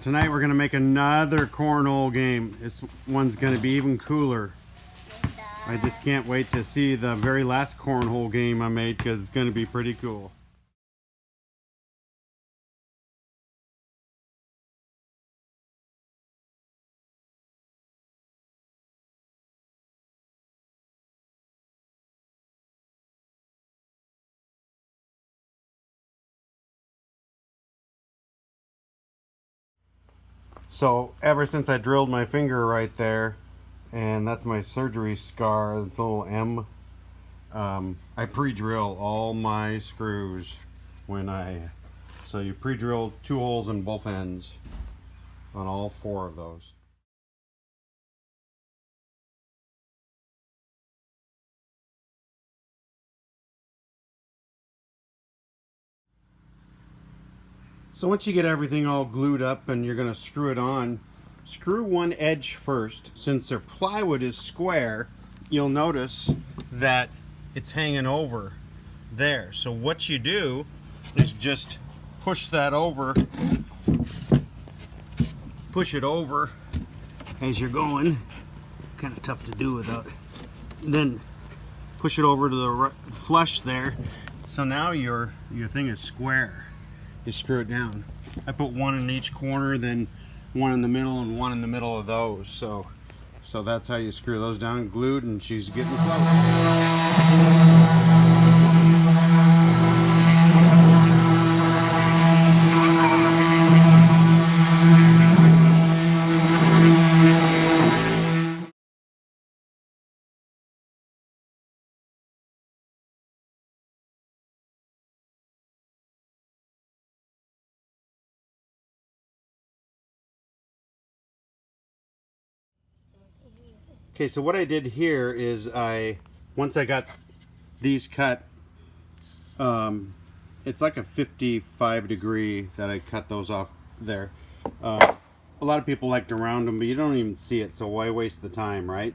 Tonight we're going to make another cornhole game. This one's going to be even cooler. I just can't wait to see the very last cornhole game I made because it's going to be pretty cool. So ever since I drilled my finger right there, and that's my surgery scar, it's a little M, I pre-drill all my screws so you pre-drill 2 holes in both ends on all 4 of those. So once you get everything all glued up and you're going to screw it on, screw one edge first. Since their plywood is square, you'll notice that it's hanging over there. So what you do is just push that over, push it over as you're going. Kind of tough to do without. Then push it over to the flush there. So now your thing is square. You screw it down. I put 1 in each corner, then 1 in the middle and 1 in the middle of those. So that's how you screw those down, glued, and she's getting close. Okay, so what I did here is once I got these cut, it's like a 55 degree that I cut those off there. A lot of people like to round them, but you don't even see it, so why waste the time, right?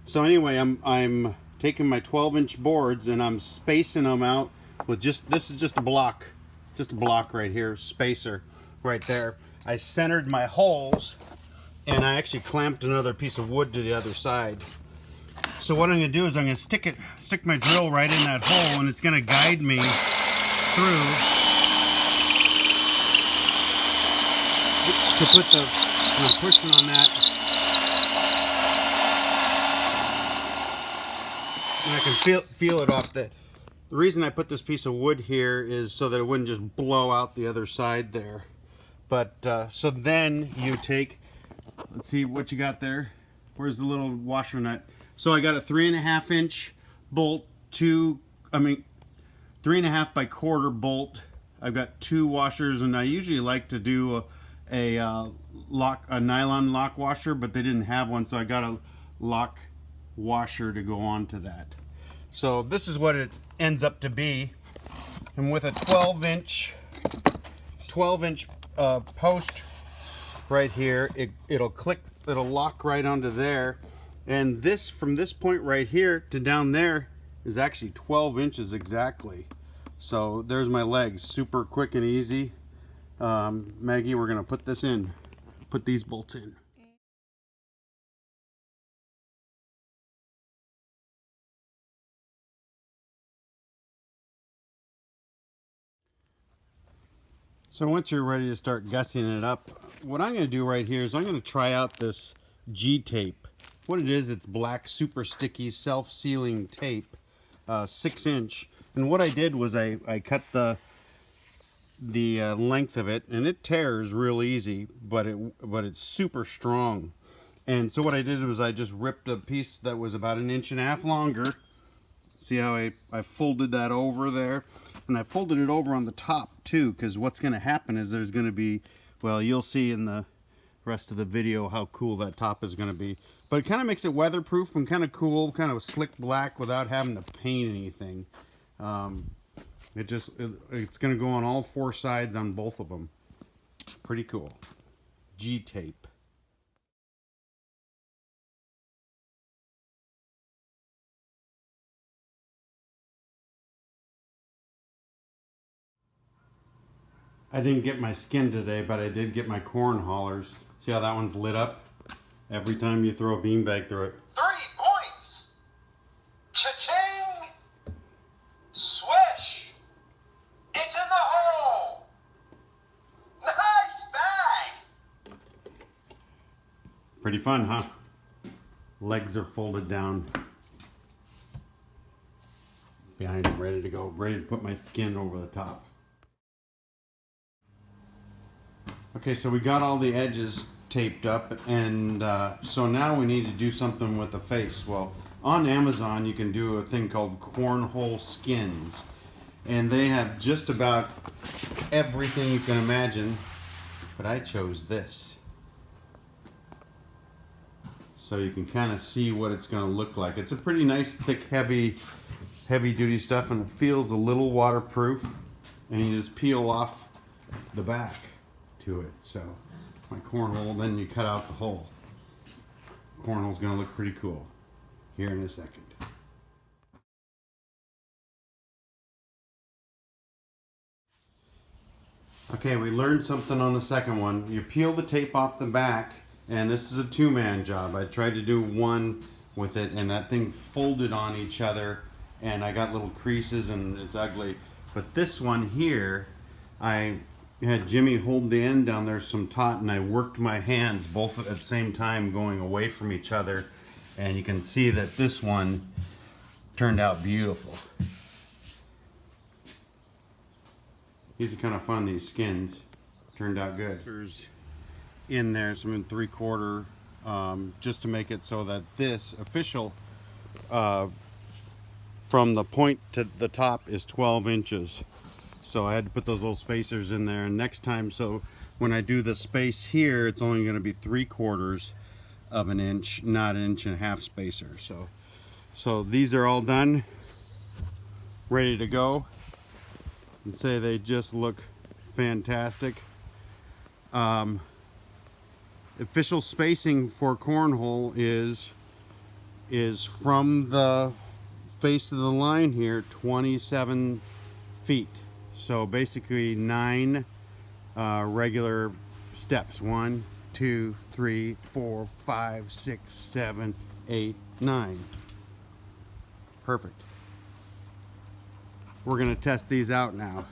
So anyway, I'm taking my 12-inch boards and I'm spacing them out with this is just a block right here, spacer right there. I centered my holes, and I actually clamped another piece of wood to the other side. So what I'm going to do is I'm going to stick my drill right in that hole, and it's going to guide me through to put I'm pushing on that, and I can feel it off the reason I put this piece of wood here is so that it wouldn't just blow out the other side there. But so then you take, let's see what you got there. Where's the little washer nut? So I got a 3.5 inch bolt, 3.5 by quarter bolt. I've got 2 washers, and I usually like to do a nylon lock washer, but they didn't have one, so I got a lock washer to go on to that. So this is what it ends up to be, and with a 12-inch post right here, it'll lock right onto there, and this, from this point right here to down there, is actually 12 inches exactly. So there's my legs, super quick and easy. Maggie, we're gonna put these bolts in. So once you're ready to start gussing it up, what I'm going to do right here is I'm going to try out this G-tape. What it is, it's black, super sticky, self-sealing tape, 6-inch. And what I did was I cut the length of it, and it tears real easy, but it's super strong. And so what I did was I just ripped a piece that was about 1.5 inches longer. See how I folded that over there? And I folded it over on the top too, because what's going to happen is there's going to be, well, you'll see in the rest of the video how cool that top is going to be. But it kind of makes it weatherproof and kind of cool, kind of slick black without having to paint anything. It's going to go on all 4 sides on both of them. Pretty cool. G-tape. I didn't get my skin today, but I did get my corn haulers. See how that one's lit up? Every time you throw a beanbag through it. 3 points. Cha-ching. Swish. It's in the hole. Nice bag. Pretty fun, huh? Legs are folded down behind them, ready to go. Ready to put my skin over the top. Okay, so we got all the edges taped up, and so now we need to do something with the face. Well, on Amazon you can do a thing called cornhole skins, and they have just about everything you can imagine, but I chose this. So you can kind of see what it's going to look like. It's a pretty nice, thick, heavy duty stuff, and it feels a little waterproof, and you just peel off the back to it. So my cornhole, then you cut out the hole. Cornhole's going to look pretty cool here in a second. Okay, we learned something on the second one. You peel the tape off the back, and this is a two-man job. I tried to do one with it, and that thing folded on each other, and I got little creases, and it's ugly. But this one here, I had Jimmy hold the end down there some taut, and I worked my hands both at the same time going away from each other, and you can see that this one turned out beautiful. These are kind of fun, these skins. Turned out good. There's in there some 3/4 just to make it so that this official from the point to the top is 12 inches. So I had to put those little spacers in there, and next time, so when I do the space here, it's only going to be 3/4 of an inch, not 1.5 inch spacer. So these are all done, ready to go, and say they just look fantastic. Official spacing for cornhole is from the face of the line here 27 feet. So basically 9 regular steps. 1, 2, 3, 4, 5, 6, 7, 8, 9. Perfect. We're going to test these out now.